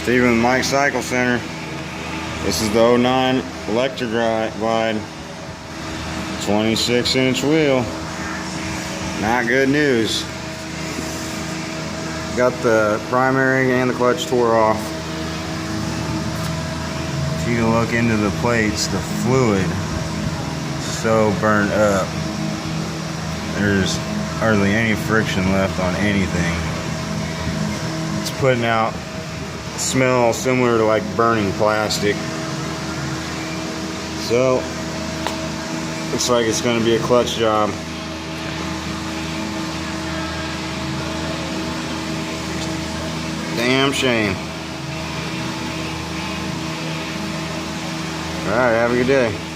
Steven with Mike Cycle Center. This is the '09 Electra Glide, 26-inch wheel. Not good news. Got the primary and the clutch tore off. If you can look into the plates, the fluid is so burnt up. There's hardly any friction left on anything. It's putting out a smell similar to like burning plastic. So looks like it's going to be a clutch job. Damn shame. Alright, have a good day.